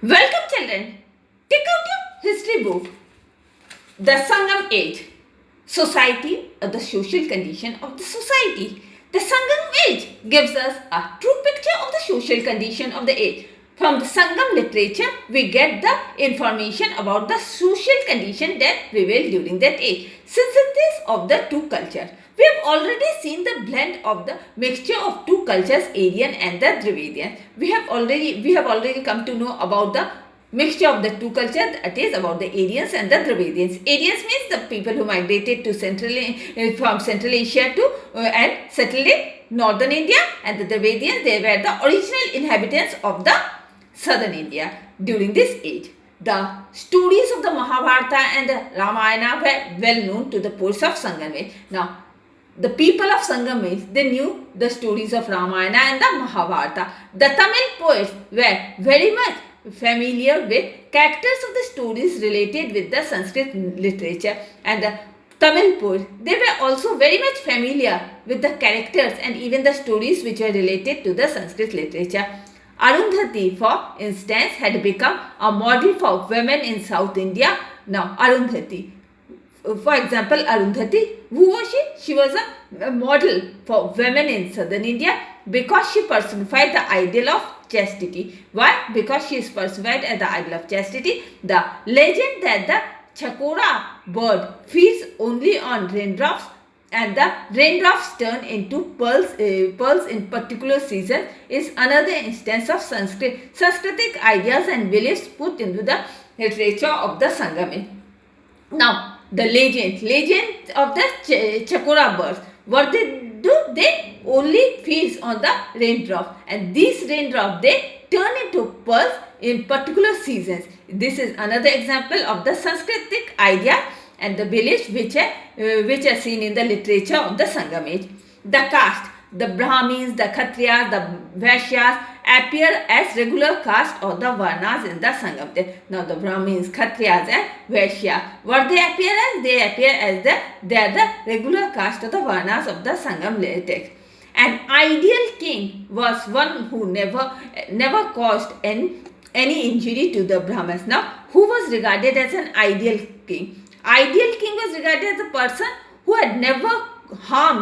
Welcome children. Take out your history book. The Sangam Age. Society or the social condition of the society. The Sangam Age gives us a true picture of the social condition of the age. From the Sangam literature, we get the information about the social condition that prevailed during that age. Synthesis of the two cultures. We have already seen the blend of the mixture of two cultures, Aryan and the Dravidian. We have already come to know about the mixture of the two cultures, that is about the Aryans and the Dravidians. Aryans means the people who migrated to from Central Asia to and settled in northern India, and the Dravidians, they were the original inhabitants of the southern India during this age. The stories of the Mahabharata and the Ramayana were well known to the poets of Sangam age. Now, the people of Sangam age, they knew the stories of Ramayana and the Mahabharata. The Tamil poets were very much familiar with characters of the stories related with the Sanskrit literature, and the Tamil poets, they were also very much familiar with the characters and even the stories which were related to the Sanskrit literature. Arundhati, for instance, had become a model for women in South India. Now, Arundhati, for example, Arundhati, who was she? She was a model for women in southern India because she personified the ideal of chastity. Why? Because she is personified as the ideal of chastity. The legend that the chakora bird feeds only on raindrops and the raindrops turn into pearls in particular season is another instance of Sanskritic ideas and beliefs put into the literature of the Sangam. Now, the legend of the chakora birds. What they do? They only feeds on the raindrop, and these raindrops they turn into pearls in particular seasons. This is another example of the Sanskritic idea and the beliefs which are seen in the literature of the Sangam age. The caste, the Brahmins, the Kshatriyas, the Vaishyas appear as regular caste or the Varnas in the Sangam text. Now the Brahmins, Kshatriyas and Vaishyas, what they appear as? They appear as they are the regular caste or the Varnas of the Sangam text. An ideal king was one who never caused any injury to the Brahmins. Now, who was regarded as an ideal king? Ideal king was regarded as a person who had never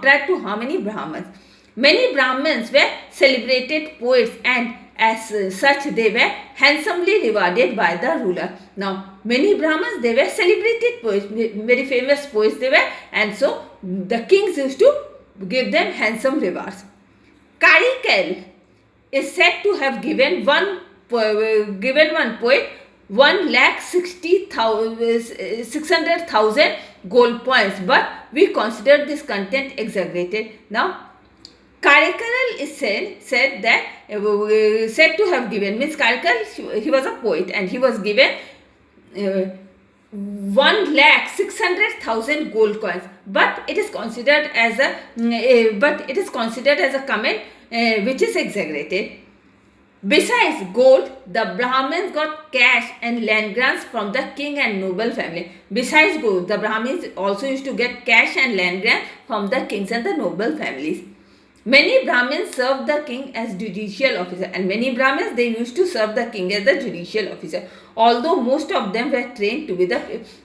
tried to harm any Brahmins. Many Brahmins were celebrated poets, and as such they were handsomely rewarded by the ruler. Now, many Brahmins, they were celebrated poets, very famous poets they were, and so the kings used to give them handsome rewards. Karikal is said to have given one poet 1,60,600,000 gold points, but we consider this content exaggerated. Now, Karikal is said to have given, means Karikal, he was a poet and he was given 1,600,000 gold coins, but it is considered as a comment which is exaggerated. Besides gold, the Brahmins got cash and land grants from the king and noble family. Besides gold, the Brahmins also used to get cash and land grants from the kings and the noble families. Many Brahmins served the king as judicial officer, and many Brahmins, they used to serve the king as the judicial officer. Although most of them were trained to be the priests.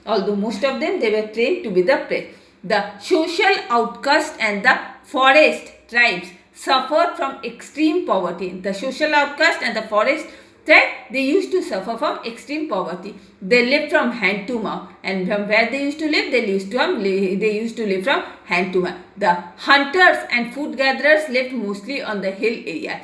The social outcast and the forest tribes suffered from extreme poverty. The social outcast and the forest tribe, they used to suffer from extreme poverty. They lived from hand to mouth, and from where they used to live, they used to live from hand to mouth. The hunters and food gatherers lived mostly on the hill area.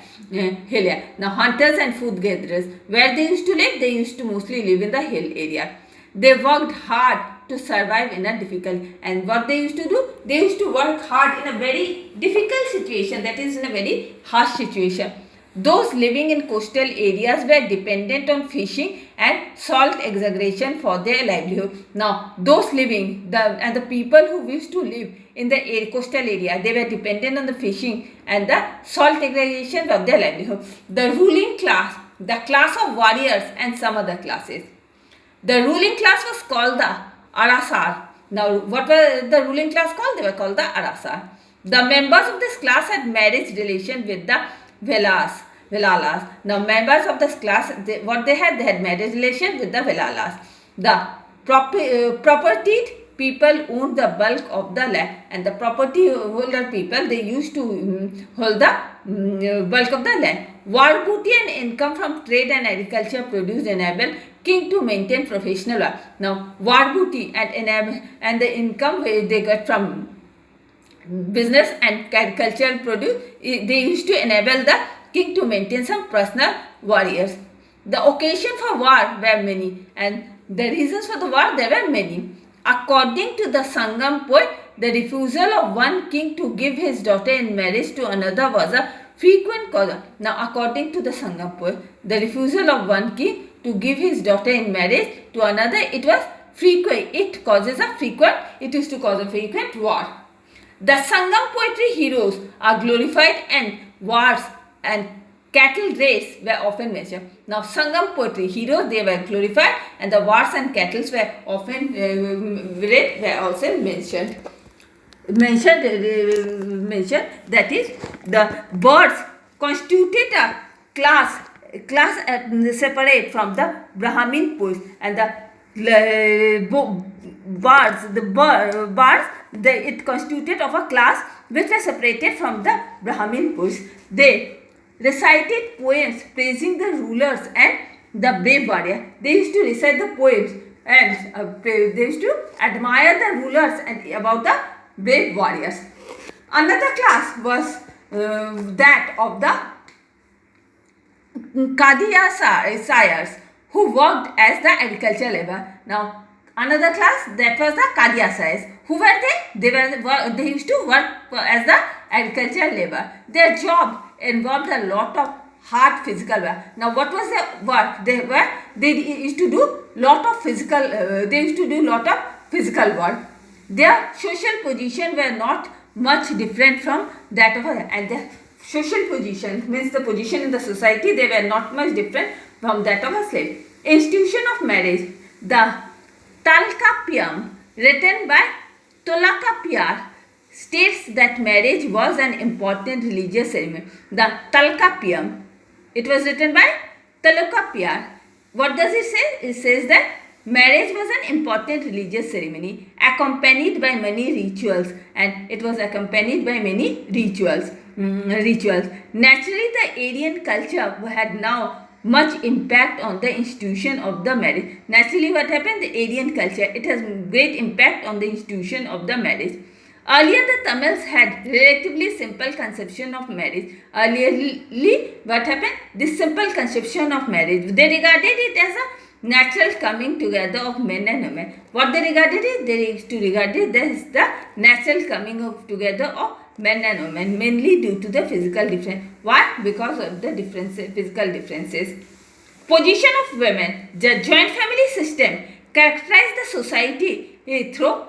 Now, hunters and food gatherers, where they used to live, they used to mostly live in the hill area. They worked hard to survive in a difficult, and what they used to do, they used to work hard in a very difficult situation, that is in a very harsh situation. Those living in coastal areas were dependent on fishing and salt extraction for their livelihood. Now, those living, the people who used to live in the coastal area, they were dependent on the fishing and the salt extraction of their livelihood. The ruling class, the class of warriors and some other classes. The ruling class was called the Arasar. Now, what were the ruling class called? They were called the Arasar. The members of this class had marriage relation with the Velas. Villalas. Now, members of this class, what they had marriage relation with the Villalas. The propertied people owned the bulk of the land, and the property holder people, they used to hold the bulk of the land. War booty and income from trade and agriculture produced enabled king to maintain professional work. Now, war booty and the income they got from business and agricultural produce, they used to enable the king to maintain some personal warriors. The occasion for war were many, and the reasons for the war, there were many. According to the Sangam poet, the refusal of one king to give his daughter in marriage to another was a frequent cause. Now, according to the Sangam poet, the refusal of one king to give his daughter in marriage to another, it was frequent. It used to cause a frequent war. The Sangam poetry heroes are glorified, and wars and cattle race were often mentioned. Now, Sangam poetry heroes, they were glorified, and the wars and cattle were often were also mentioned. That is, the birds constituted a class separate from the Brahmin poets, and the bards, it constituted of a class which was separated from the Brahmin poets. They recited poems praising the rulers and the brave warrior. They used to recite the poems, and they used to admire the rulers and about the brave warriors. Another class was that of the Kadiyasayars, who worked as the agricultural labor. Now, another class, that was the Kadiyasayars. Who were they? They used to work as the agricultural labor. Their job involved a lot of hard physical work. Now, what was their work? They used to do lot of physical. Physical work. Their social position were not much different from that of others, and their social position means the position in the society, they were not much different from that of a slave. Institution of marriage. The Talkapiyam, written by Tolakapiyar, states that marriage was an important religious ceremony. The Talkapiyam, it was written by Tolakapiyar. What does it say? It says that marriage was an important religious ceremony accompanied by many rituals, and it was accompanied by many rituals. Naturally, the Aryan culture had now much impact on the institution of the marriage. Naturally, what happened? The Aryan culture, it has great impact on the institution of the marriage. Earlier, the Tamils had relatively simple conception of marriage. Earlier, what happened? This simple conception of marriage, they regarded it as a natural coming together of men and women. What they regarded it? They used to regard it as the natural coming of together of men and women, mainly due to the physical difference. Why? Because of the physical differences. Position of women. The joint family system characterized the society through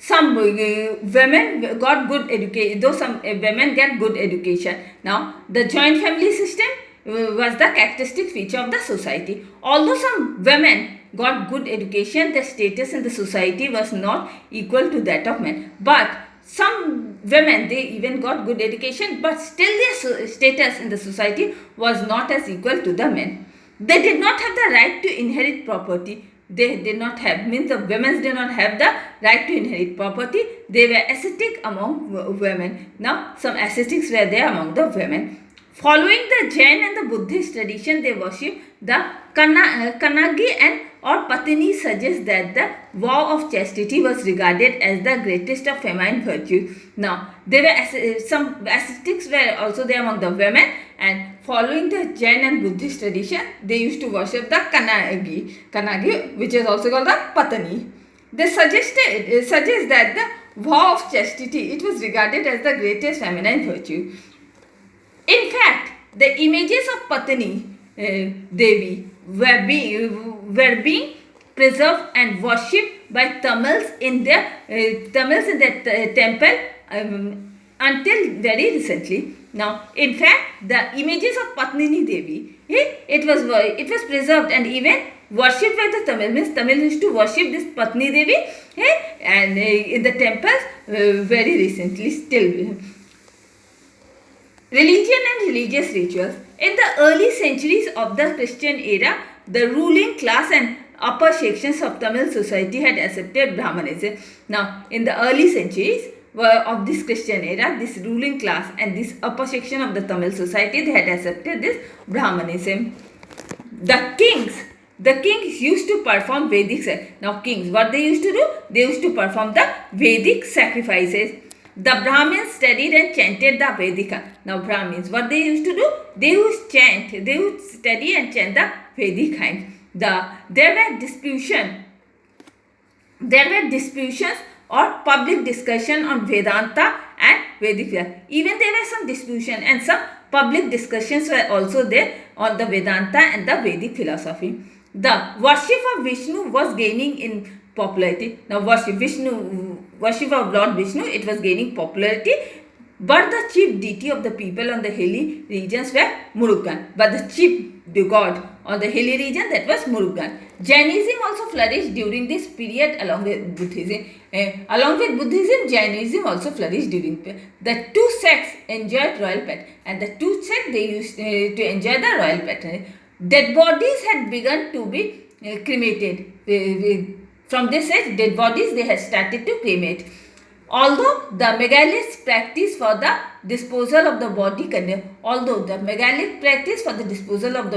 some women got good education, though some women get good education. Now, the joint family system was the characteristic feature of the society. Although some women got good education, their status in the society was not equal to that of men. But some women, they even got good education, but still their status in the society was not as equal to the men. They did not have the right to inherit property. They did not have, means the women did not have the right to inherit property. They were ascetic among women. Now, some ascetics were there among the women. Following the Jain and the Buddhist tradition, they worship the Kanagi and or Patini suggests that the vow of chastity was regarded as the greatest of feminine virtues. Now, there were some ascetics were also there among the women, and following the Jain and Buddhist tradition, they used to worship the Kanagi, which is also called the Patani. They suggest that the vow of chastity, it was regarded as the greatest feminine virtue. In fact, the images of Patani Devi were being preserved and worshipped by Tamils in their temple until very recently. Now, in fact, the images of Patnini Devi, it was preserved and even worshipped by the Tamil. Means Tamil used to worship this Patni Devi, and in the temples very recently still. Religion and religious rituals. In the early centuries of the Christian era, the ruling class and upper sections of Tamil society had accepted Brahmanism. Now, in the early centuries of this Christian era, this ruling class and this upper section of the Tamil society, they had accepted this Brahmanism. The kings used to perform Vedic. Now, kings, what they used to do? They used to perform the Vedic sacrifices. The Brahmins studied and chanted the Vedika. Now, Brahmins, what they used to do? They would chant, they would study and chant the Vedic hymns. There were disputations or public discussion on Vedanta and Vedic philosophy. Even there were some disputation and some public discussions were also there on the Vedanta and the Vedic philosophy. The worship of Vishnu was gaining in popularity. Now, worship of Lord Vishnu, it was gaining popularity. But the chief deity of the people on the hilly regions were Murugan. But the chief god on the hilly region, that was Murugan. Jainism also flourished during this period along with Buddhism. Along with Buddhism, Jainism also flourished during the two sects enjoyed royal pet, and the two sects they used to enjoy the royal pet. Dead bodies had begun to be cremated. From this age, dead bodies they had started to cremate. Although the megalithic practice for the disposal of the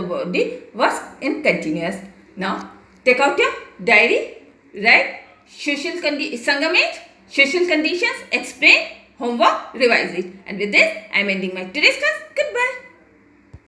body was continuous. Now, take out your diary, write Sangam age, social conditions, explain, homework, revise it. And with this, I am ending my today's class. Goodbye.